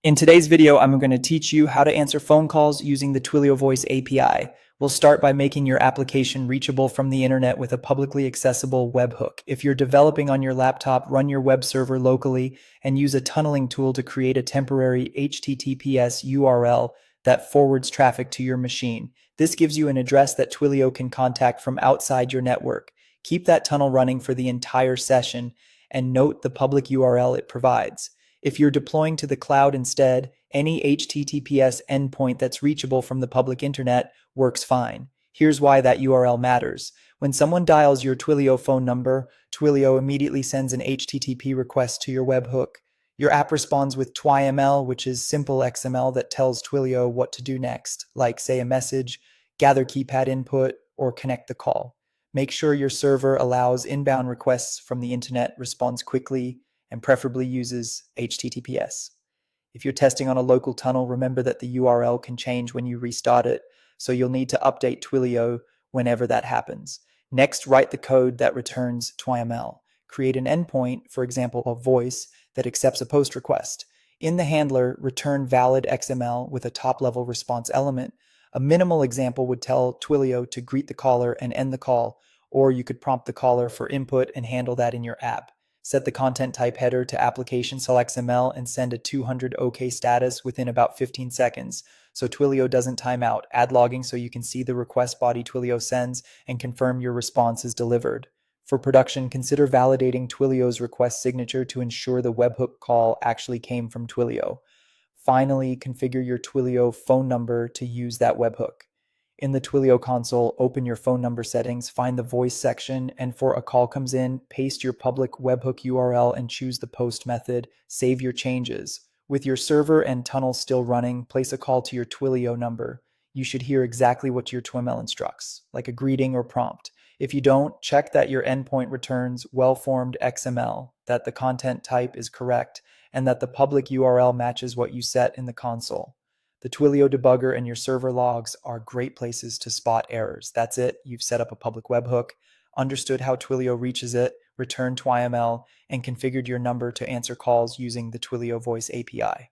In today's video, I'm going to teach you how to answer phone calls using the Twilio Voice API. We'll start by making your application reachable from the internet with a publicly accessible webhook. If you're developing on your laptop, run your web server locally and use a tunneling tool to create a temporary HTTPS URL that forwards traffic to your machine. This gives you an address that Twilio can contact from outside your network. Keep that tunnel running for the entire session and note the public URL it provides. If you're deploying to the cloud instead, any HTTPS endpoint that's reachable from the public internet works fine. Here's why that URL matters. When someone dials your Twilio phone number, Twilio immediately sends an HTTP request to your webhook. Your app responds with twiml, which is simple XML that tells Twilio what to do next, like say a message, gather keypad input, or connect the call. Make sure your server allows inbound requests from the internet, responds quickly, and preferably uses HTTPS. If you're testing on a local tunnel, remember that the URL can change when you restart it, so you'll need to update Twilio whenever that happens. Next, write the code that returns twiml. Create an endpoint, for example, a voice, that accepts a post request. In the handler, return valid XML with a top-level response element. A minimal example would tell Twilio to greet the caller and end the call, or you could prompt the caller for input and handle that in your app. Set the content type header to application.xml and send a 200 OK status within about 15 seconds, so Twilio doesn't time out. Add logging so you can see the request body Twilio sends and confirm your response is delivered. For production, consider validating Twilio's request signature to ensure the webhook call actually came from Twilio. Finally, configure your Twilio phone number to use that webhook. In the Twilio console, open your phone number settings, find the voice section, and for a call comes in, paste your public webhook URL and choose the post method. Save your changes. With your server and tunnel still running, place a call to your Twilio number. You should hear exactly what your twiml instructs, like a greeting or prompt. If you don't, check that your endpoint returns well-formed XML, that the content type is correct, and that the public URL matches what you set in the console. The Twilio debugger and your server logs are great places to spot errors. That's it. You've set up a public webhook, understood how Twilio reaches it, returned twiml, and configured your number to answer calls using the Twilio Voice API.